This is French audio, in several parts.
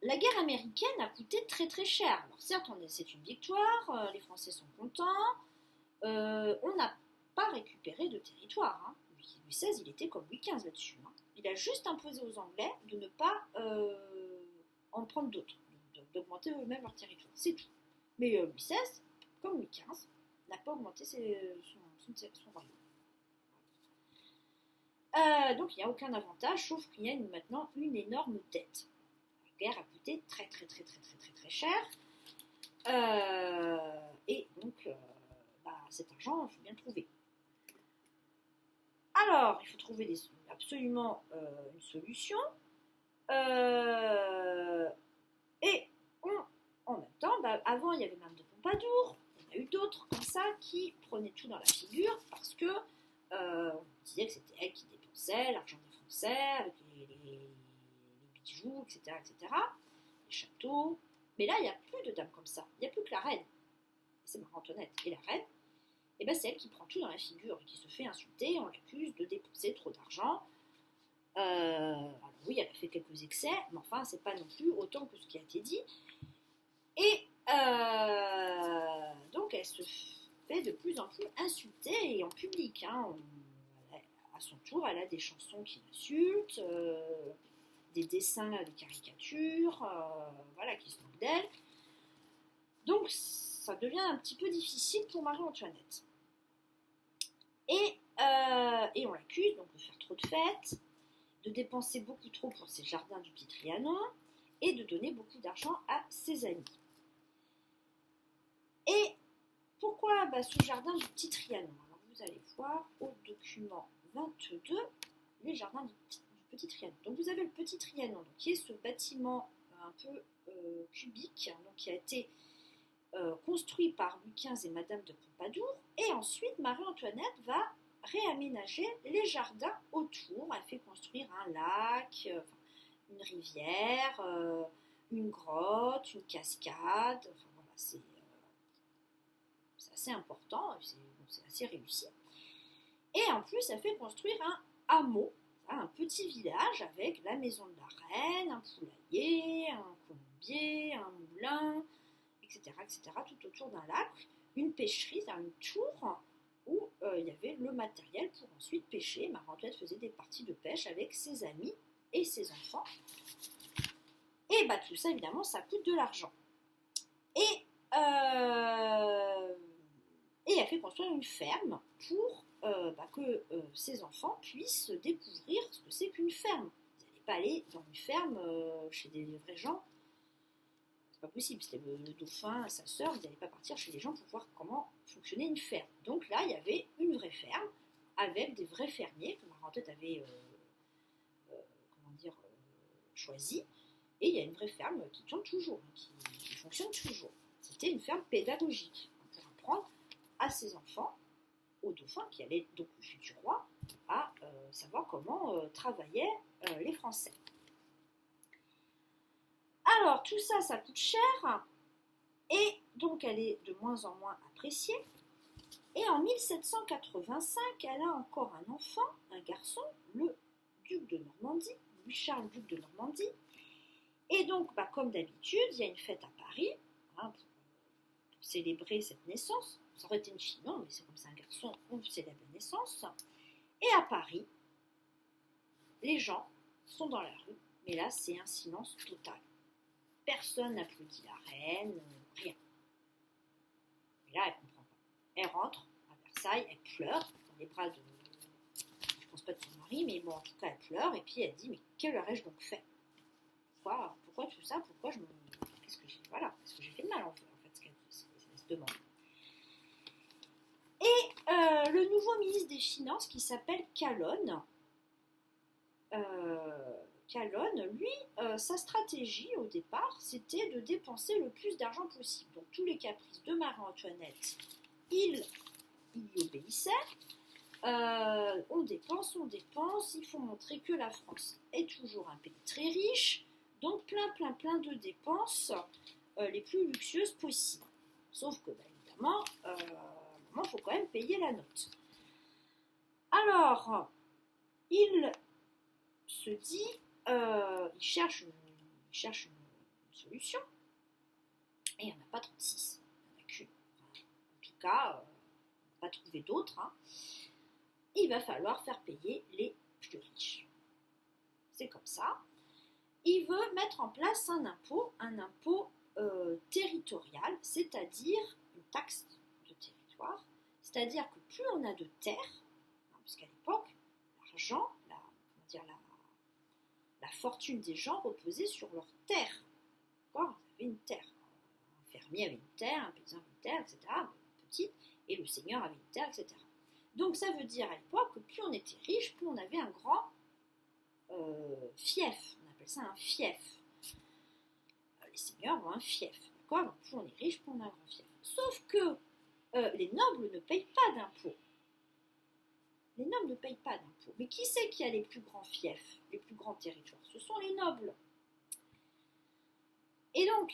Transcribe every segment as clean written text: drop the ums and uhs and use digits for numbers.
la guerre américaine a coûté très très cher. Alors certes, c'est une victoire, les Français sont contents, on n'a pas récupéré de territoire. Hein. Louis XVI, il était comme Louis XV là-dessus. Hein. Il a juste imposé aux Anglais de ne pas en prendre d'autres, d'augmenter eux-mêmes leur territoire. C'est tout. Mais Louis XVI, comme Louis XV, n'a pas augmenté son royaume. Donc il n'y a aucun avantage, sauf qu'il y a maintenant une énorme dette. La guerre a coûté très très très très très très très cher. Et donc cet argent, il faut bien le trouver. Alors, il faut trouver absolument une solution. Et en même temps, avant il y avait Madame de Pompadour, il y en a eu d'autres comme ça qui prenaient tout dans la figure parce que on disait que c'était elle qui dépensait l'argent des Français avec les bijoux, etc., etc., les châteaux. Mais là, il n'y a plus de dames comme ça. Il n'y a plus que la reine. C'est Marie-Antoinette. Et la reine, c'est elle qui prend tout dans la figure et qui se fait insulter. On l'accuse de dépenser trop d'argent. Alors oui, elle a fait quelques excès, mais enfin, c'est pas non plus autant que ce qui a été dit. Et donc, elle se fait de plus en plus insulter et en public. Hein. À son tour, elle a des chansons qui l'insultent, des dessins, des caricatures, qui se moquent d'elle. Donc, ça devient un petit peu difficile pour Marie-Antoinette. Et on l'accuse donc de faire trop de fêtes, de dépenser beaucoup trop pour ses jardins du Petit Trianon et de donner beaucoup d'argent à ses amis. Et pourquoi ce jardin du Petit Trianon? Alors vous allez voir au document 22 les jardins du Petit Trianon. Donc vous avez le Petit Trianon, donc, qui est ce bâtiment un peu cubique, donc, qui a été construit par Louis XV et Madame de Pompadour. Et ensuite, Marie-Antoinette va réaménager les jardins autour. Elle fait construire un lac, une rivière, une grotte, une cascade. Enfin, voilà, c'est assez important, c'est assez réussi. Et en plus, elle fait construire un hameau, un petit village avec la maison de la reine, un poulailler, un colombier, un moulin, etc., tout autour d'un lac, une pêcherie, une tour où il y avait le matériel pour ensuite pêcher. Marie-Antoinette faisait des parties de pêche avec ses amis et ses enfants. Et tout ça, évidemment, ça coûte de l'argent. Et elle fait construire une ferme pour que ses enfants puissent découvrir ce que c'est qu'une ferme. Vous n'allez pas aller dans une ferme chez des vrais gens. C'est pas possible. C'était le dauphin, sa sœur. Vous n'allez pas partir chez les gens pour voir comment fonctionnait une ferme. Donc là, il y avait une vraie ferme avec des vrais fermiers que Marie-Antoinette avait choisi. Et il y a une vraie ferme qui tourne toujours, qui fonctionne toujours. C'était une ferme pédagogique pour apprendre à ses enfants, au dauphin, qui allait donc le futur roi, à savoir comment travaillaient les Français. Alors, tout ça, ça coûte cher, et donc elle est de moins en moins appréciée. Et en 1785, elle a encore un enfant, un garçon, le duc de Normandie, Louis-Charles, duc de Normandie. Et donc, comme d'habitude, il y a une fête à Paris, pour célébrer cette naissance. Ça aurait été une fille, non, mais c'est comme ça un garçon, on célèbre la naissance. Et à Paris, les gens sont dans la rue, mais là, c'est un silence total. Personne n'applaudit la reine, rien. Et là, elle ne comprend pas. Elle rentre à Versailles, elle pleure dans les bras de... Je ne pense pas de son mari, mais bon, en tout cas, elle pleure, et puis elle dit, mais que leur ai-je donc fait? Pourquoi tout ça? Pourquoi je me... Qu'est-ce que j'ai fait de mal, en fait, ce qu'elle se demande. Et le nouveau ministre des Finances, qui s'appelle Calonne, lui, sa stratégie au départ, c'était de dépenser le plus d'argent possible. Donc tous les caprices de Marie-Antoinette, il y obéissait. On dépense, il faut montrer que la France est toujours un pays très riche, donc plein de dépenses les plus luxueuses possibles. Sauf que, évidemment, il faut quand même payer la note. Alors, il se dit, il cherche solution. Et il n'y en a pas 36. Il n'y en a qu'une. Enfin, en tout cas, on n'a pas trouvé d'autres. Hein. Il va falloir faire payer les plus riches. C'est comme ça. Il veut mettre en place un impôt territorial, c'est-à-dire une taxe de territoire, c'est-à-dire que plus on a de terres, puisqu'à l'époque, l'argent, la fortune des gens reposait sur leurs terres. D'accord ? Ils avaient une terre. Un fermier avait une terre, un paysan avait une terre, etc. Petite, et le seigneur avait une terre, etc. Donc ça veut dire à l'époque que plus on était riche, plus on avait un grand fief. On appelle ça un fief. Les seigneurs ont un fief. D'accord ? Donc plus on est riche, plus on a un grand fief. Sauf que les nobles ne payent pas d'impôts. Les nobles ne payent pas d'impôts. Mais qui c'est qui a les plus grands fiefs, les plus grands territoires ? Ce sont les nobles. Et donc,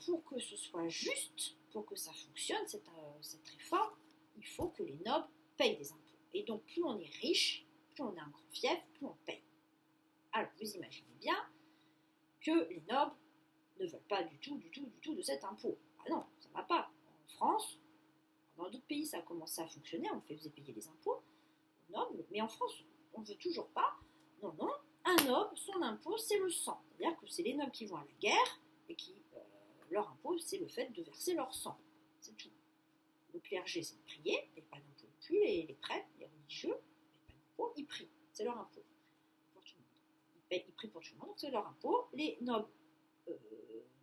pour que ce soit juste, pour que ça fonctionne, cette réforme, il faut que les nobles payent des impôts. Et donc, plus on est riche, plus on a un grand fief, plus on paye. Alors, vous imaginez bien que les nobles ne veulent pas du tout de cet impôt. Ah non, ça ne va pas. En France, dans d'autres pays, ça a commencé à fonctionner, on faisait payer les impôts aux nobles, mais en France, on ne veut toujours pas. Non, un noble, son impôt, c'est le sang. C'est-à-dire que c'est les nobles qui vont à la guerre et qui, leur impôt, c'est le fait de verser leur sang. C'est tout. Le clergé, c'est de prier, ils ne payent pas d'impôt non plus, et les prêtres, les religieux, ils ne payent pas d'impôt, ils prient. C'est leur impôt. Pour tout le monde. Ils prient pour tout le monde, donc c'est leur impôt. Les nobles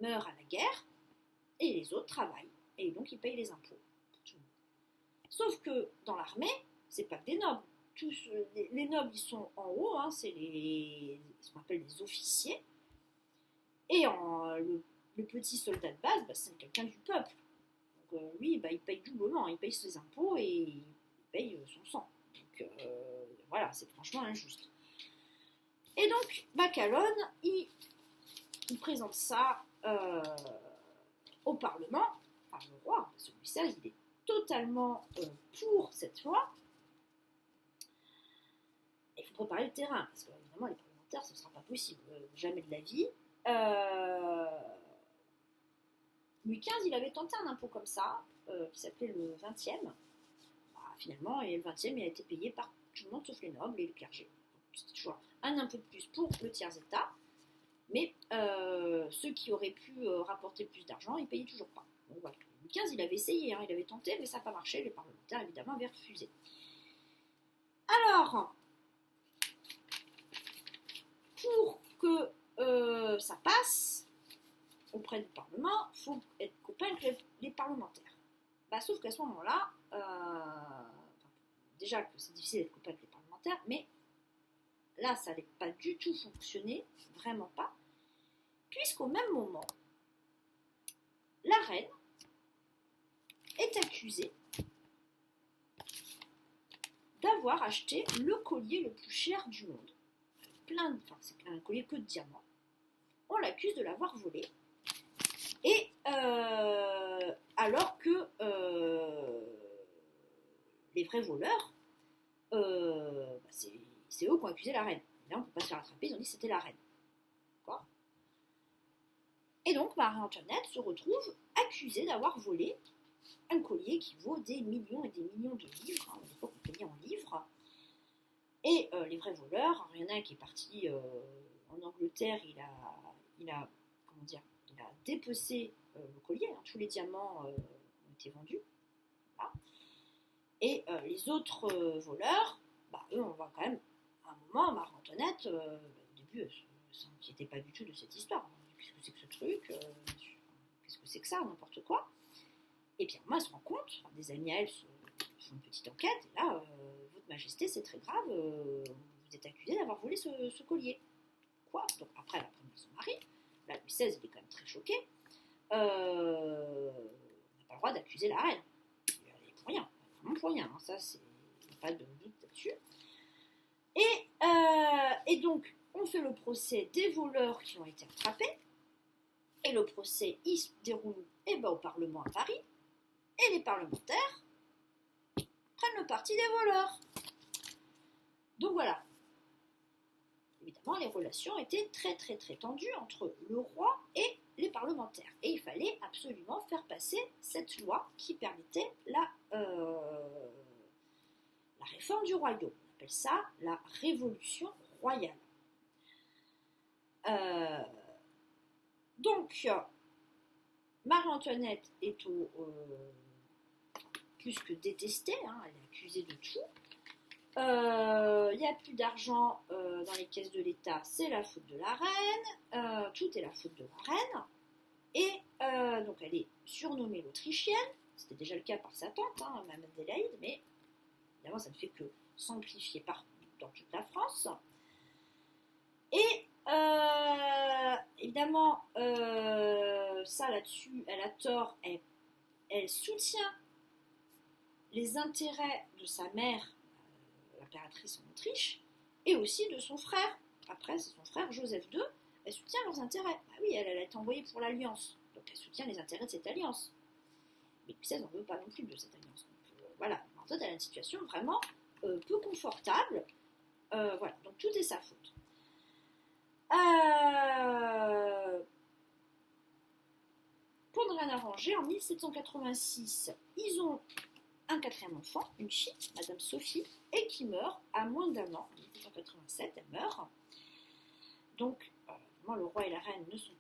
meurent à la guerre, et les autres travaillent. Et donc, ils payent les impôts. Pour tout le monde. Sauf que dans l'armée, c'est pas que des nobles. Tous, les nobles, ils sont en haut, hein, c'est ce qu'on appelle les officiers. Et le petit soldat de base, c'est quelqu'un du peuple. Donc lui, il paye doublement, il paye ses impôts et il paye son sang. Donc voilà, c'est franchement injuste. Et donc, Calonne, il présente ça au Parlement, par le roi, parce que Louis XVI, il est totalement pour cette loi. Il faut préparer le terrain, parce que évidemment, les parlementaires, ce ne sera pas possible, jamais de la vie. Louis XV, il avait tenté un impôt comme ça, qui s'appelait le 20e. Finalement, et le 20e, il a été payé par tout le monde, sauf les nobles et le clergé. C'était toujours un impôt de plus pour le tiers-état, mais ceux qui auraient pu rapporter plus d'argent, ils payaient toujours pas. Donc voilà. Louis XV, il avait essayé, hein, il avait tenté, mais ça n'a pas marché, les parlementaires, évidemment, avaient refusé. Alors, pour que ça passe auprès du Parlement, il faut être copain avec les parlementaires. Sauf qu'à ce moment-là, déjà que c'est difficile d'être copain avec les parlementaires, mais là, ça n'allait pas du tout fonctionner, vraiment pas, puisqu'au même moment, la reine est accusée d'avoir acheté le collier le plus cher du monde. C'est un collier que de diamants. On l'accuse de l'avoir volé. Et alors que les vrais voleurs, c'est eux qui ont accusé la reine. Là, on ne peut pas se faire attraper, ils ont dit que c'était la reine. D'accord ? Et donc, Marie-Antoinette se retrouve accusée d'avoir volé un collier qui vaut des millions et des millions de livres. À l'époque, on payait en livres. Et les vrais voleurs, il y en a un qui est parti en Angleterre, il a dépecé le collier, hein, tous les diamants ont été vendus. Voilà. Et les autres voleurs, eux, on voit quand même, à un moment, Marie-Antoinette, au début, elle ne s'inquiétait pas du tout de cette histoire. Qu'est-ce que c'est que ce truc Qu'est-ce que c'est que ça N'importe quoi. Et puis, moi, elle se rend compte, des amis à elle font une petite enquête, et là, Votre Majesté, c'est très grave, vous êtes accusé d'avoir volé ce collier. Quoi ? Donc, après, elle a prévenu son mari. Là, Louis XVI, il est quand même très choqué. On n'a pas le droit d'accuser la reine. Elle est pour rien, vraiment pour rien. Hein. Ça, il n'y a pas de doute là-dessus. Et donc, on fait le procès des voleurs qui ont été attrapés. Et le procès, il se déroule au Parlement à Paris. Et les parlementaires prennent le parti des voleurs. Donc voilà. évidemment, les relations étaient très très très tendues entre le roi et les parlementaires. Et il fallait absolument faire passer cette loi qui permettait la réforme du royaume. On appelle ça la Révolution royale. Donc, Marie-Antoinette est plus que détestée, hein, elle est accusée de tout. Il n'y a plus d'argent dans les caisses de l'État, c'est la faute de la reine, tout est la faute de la reine. Et donc elle est surnommée l'Autrichienne, c'était déjà le cas par sa tante, hein, Madame Adélaïde, mais évidemment ça ne fait que s'amplifier dans toute la France. Et évidemment, ça là-dessus, elle a tort, elle soutient les intérêts de sa mère, l'impératrice en Autriche, et aussi de son frère. Après, c'est son frère Joseph II, elle soutient leurs intérêts. Bah oui, elle a été envoyée pour l'alliance, donc elle soutient les intérêts de cette alliance. Mais Louis XVI n'en veut pas non plus de cette alliance. Donc, voilà, en fait, elle a une situation vraiment peu confortable. Voilà, donc tout est sa faute. Pour ne rien arranger, en 1786, ils ont un quatrième enfant, une fille, Madame Sophie, et qui meurt à moins d'1 an. En 1787, elle meurt. Donc, le roi et la reine ne sont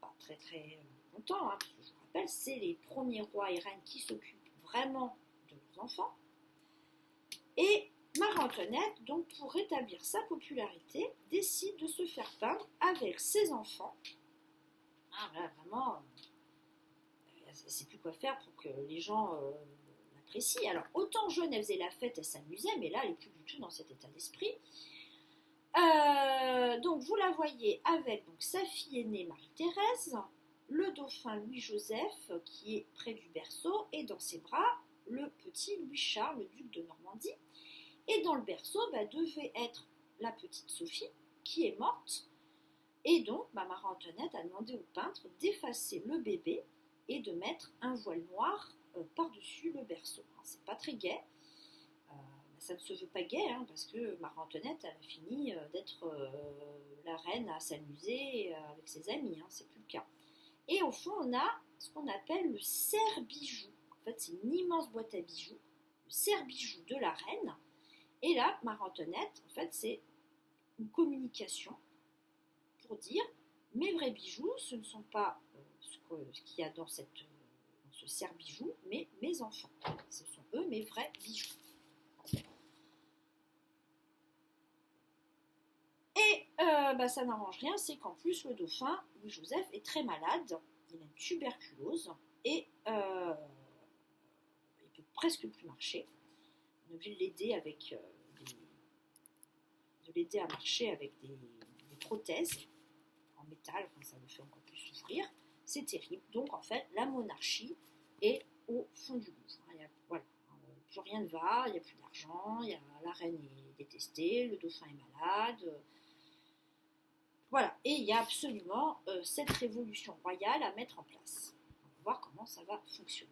pas très très contents, hein, parce que je vous rappelle, c'est les premiers rois et reines qui s'occupent vraiment de leurs enfants. Et Marie-Antoinette, donc pour rétablir sa popularité, décide de se faire peindre avec ses enfants. Ah, voilà, vraiment, elle ne sait plus quoi faire pour que les gens l'apprécient. Alors, autant jeune, elle faisait la fête, elle s'amusait, mais là, elle n'est plus du tout dans cet état d'esprit. Donc, vous la voyez avec donc, sa fille aînée Marie-Thérèse, le dauphin Louis-Joseph, qui est près du berceau, et dans ses bras, le petit Louis-Charles, le duc de Normandie. Et dans le berceau devait être la petite Sophie, qui est morte. Et donc, Marie-Antoinette a demandé au peintre d'effacer le bébé et de mettre un voile noir par-dessus le berceau. C'est pas très gai. Ça ne se veut pas gai, hein, parce que Marie-Antoinette a fini d'être la reine à s'amuser avec ses amis. Hein, c'est plus le cas. Et au fond, on a ce qu'on appelle le cerf-bijou. En fait, c'est une immense boîte à bijoux, le cerf-bijou de la reine. Et là, Marie-Antoinette, en fait, c'est une communication pour dire mes vrais bijoux, ce ne sont pas ce qu'il y a dans ce cerf-bijou, mais mes enfants. Ce sont eux mes vrais bijoux. Et ça n'arrange rien, c'est qu'en plus, le dauphin, Louis-Joseph, est très malade. Il a une tuberculose et il peut presque plus marcher. On est obligé de l'aider à marcher avec des prothèses en métal, enfin, ça le fait encore plus souffrir. C'est terrible. Donc en fait, la monarchie est au fond du gouffre. Plus rien ne va, il n'y a plus d'argent, la reine est détestée, le dauphin est malade. Voilà, et il y a absolument cette révolution royale à mettre en place. On va voir comment ça va fonctionner.